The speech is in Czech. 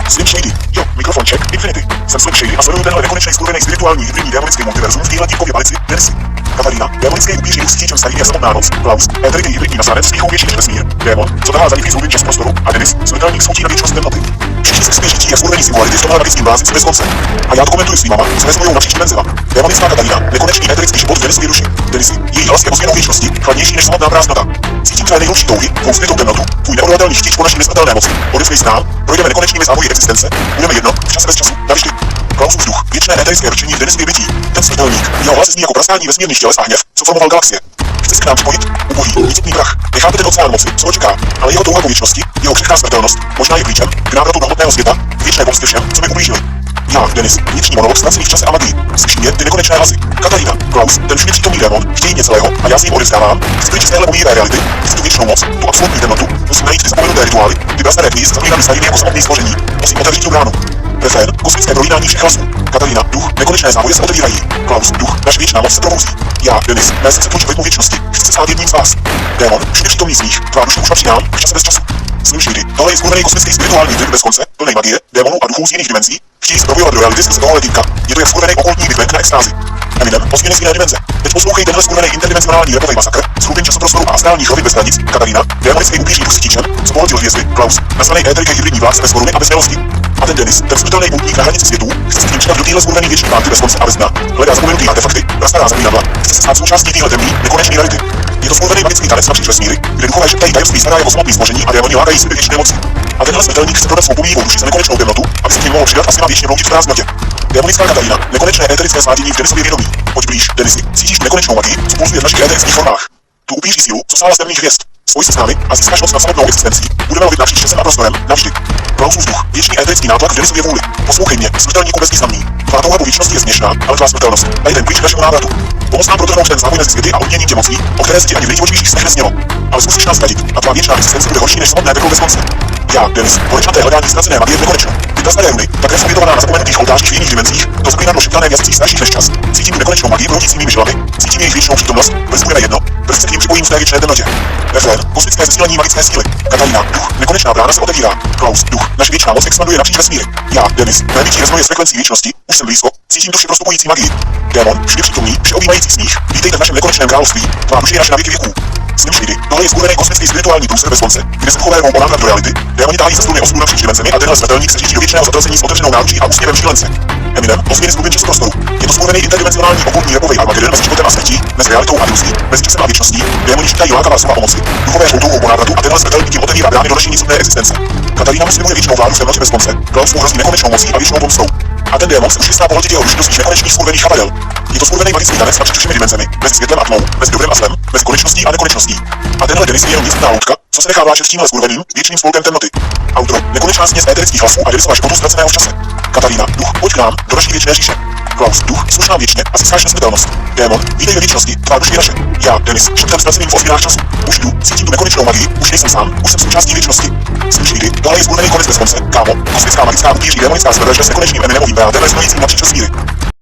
Slim Shady. Jo, mikrofon check, Infinity. Jsem Slim Shady a sleduju tenhle nekonečný skurvený spirituální hybridní démonický multiverzum v téhle dívkově palici Denisi. Katarina, démonický upíř s kýčem starý je samotná noc, Klaus, éteritý hybridní nasadec, smíchouvější než vesmír, démon, co tahá za nitky z hlubin čas prostoru a Denis, smrtelník smutí na věčnost temnoty. Všichni se směšití jak skurvený singularity v tomhle magickým blázni se bez konce. A já to komentuju s výmama, co rezonují napříč dimenzema. Démonická Katarina, nekonečný éterický život v Denisově duši. Denisi, její hlas je ozvěnou věčnosti, chladnější než samotná prázdnota. Cítím tvé nejhlubší touhy, tvou skrytou temnotu, tvůj neodolatelný chtíč po naší nesmrtelné moci. Odevzdej se nám, projdeme nekonečnými závoji existence, budeme jedno, v čase bez času, navždy. Klausův duch, věčné éterické ručení v Denisově bytí. Ten smrtelník, jeho hlas zní jako praskání vesmírných těles a hněv, co formoval galaxie. Chce se k nám připojit? Ubohý, nicotný prach. Nechápe ten oceán moci, co ho čeká, ale jeho touha po věčnosti, jeho křehká smrtelnost, možná je klíčem k návratu do hmotného světa, k věčné pomstě všem, co mi ublížili. Já, Denis, vnitřní monolog ztracený v čase a magii. Slyší mě ty nekonečné hlasy. Katarina, Klaus, ten všude přítomný démon, chtějí mě celého a já s ním odevzdávám. Chci pryč z téhle bojivé reality, chci tu věčnou moc, tu absolutní temnotu, musím najít ty zapomenuté rituály, ty prastaré knihy s zaklínami starými jako samotné stvoření. Musím otevřít tu bránu. Refrén, kosmické prolínání všech hlasů. Katarina, duch, nekonečné závoje se otevírají. Klaus, duch, naše věčná moc se probouzí. Já, Denis, mé srdce tlučí v rytmu věčnosti. Chci se stát jedním z vás. Démon, všude přítomný smích, tvá duše už patří nám, v čase bez času. Slim Shady, tohle je skurvený kosmický spirituální trip bez konce, plný magie, démonů a duchů z jiných dimenzí. Chtějí se probojovat do reality skrze tohohle týmka. Je to jak skurvený okultní vyklek na extázi. Eminem, ozvěny z jiné dimenze. Teď poslouchej tenhle skurvený interdimenzionální rapový masakr z hlubin časoprostoru a astrálních rovin bez hranic. Katarina, démonický upíř s kýčem, co pohltil hvězdy, Klaus, nazvaný éteriký hybridní vládce bez koruny a bez milosti. A ten Denis, ten smrtelný poutník na hranici světů, chce se vtímčkat do téhle skurvený věčný pánky bez konce a bez dna. Hledá zapomenutý artefakty, prastará zaklínadla, chce se stát součástí téhle temný, nekonečné reality. Je to skurvený magický tanec napříč vesmíry, kde duchové šeptají tajemství stará jako samotný stvoření a démoni lákají sliby věčné moci. A tenhle smrtelník chce prodat svou pomíjivou duši za nekonečnou temnotu, aby se k němu mohl přidat a s nima věčně bloudit v prázdnotě. Démonická Katarina, nekonečné éterické svádění v Denisově vědomí. Pojď blíž, Denisi, cítíš tu nekonečnou magii, co pulzuje v našich éterických formách. Tu upíří sílu, co sála z temných hvězd. Spoj se s námi a získáš moc nad samotnou existencí. Budeme lovit napříč časem a prostorem, navždy. Klausův duch, věčný éterický nátlak v Denisově vůli. Poslouchej mě, smrtelníku bezvýznamný. Tvá touha po věčnosti je směšná, ale tvá smrtelnost. Daj ten klíč k našemu návratu. Pomoz nám protrhnout ten závoj mezi světy a odměním tě mocí, o které se ti ani v nejdivočejších snech nesmělo. Ale zkusíš nás ztratit a tvá věčná existence bude horší než samotné peklo bez konce. Já, Denis, konečnaté hledání ztracené magie v nekonečno. Ty prastaré runy, ta krev obětovaná na zapomenutých oltářích v jiných dimenzích, to zaklínadlo šeptané v jazycích starších než čas. Cítím tu nekonečnou magii proudící mými žilami, cítím jejich věčnou přítomnost, brzy budeme jedno, brzy se k nim připojím v té věčné temnotě. Refrén, kosmické zesílení magické síly. Katarina, duch, nekonečná brána se otevírá. Klaus, duch, naše věčná moc expanduje napříč vesmíry. Já, Denis, mé bytí rezonuje s frekvencí věčnosti, už jsem blízko, cítím duši prostupující magii. Démon, všude přítomný, všeobjímající smích, vítejte v našem nekonečném království, tvá duše je naše na věky věků. Slim Shady, tohle je skurvený kosmický spirituální průser bez konce, kde se duchové o návrat do reality, démoni tahají za struny osudů napříč dimenzemi a tenhle smrtelník se řítí do věčného zatrazení s otevřenou náručí a úsměvem šílence. Eminem, ozvěny z hlubin časoprostoru. Je to skurvený interdimenzionální okultní rapový Armageddon mezi životem a smrtí, mezi realitou a iluzí, mezi časem a věčností, démoni šítají lákavá slova pomoci, duchové touhou po návratu a tenhle smrtelník tím otevírá brány do naší nicotné existence. Katarina mu slibuje věčnou vládu v temnotě bez konce, Klaus mu hrozí nekonečnou mocí a věčnou pomstou. A ten démon se už chystá pohltit jeho duši do svých nekonečných skurvených chavadel. Je to skurvený magický tanec napříč všemi dimenzemi, mezi světlem a tmou, mezi dobrem a zlem, mezi konečností a nekonečností. A tenhle Denis je jenom nicotná loutka, co se nechá vláčet s tímhle skurveným věčným spolkem temnoty. Outro, nekonečná směs éterických hlasů a Denisova životu ztraceného v čase. Katarina, duch, pojď k nám, do naší věčné říše. Klaus, duch, sluš nám věčně a získáš nesmrtelnost. Démon, vítej ve věčnosti, tvá duše je naše. Já, Denis, šeptem ztraceným v ozvěnách času. Už jdu, cítím tu nekonečnou magii, už nejsem sám, už jsem součástí věčnosti. Slim Shady, tohle je skurvený konec bez konce, kámo, kosmická magická upíří démonická sebevražda s nekonečným Eminemovým brátem rezonujícím napříč vesmíry.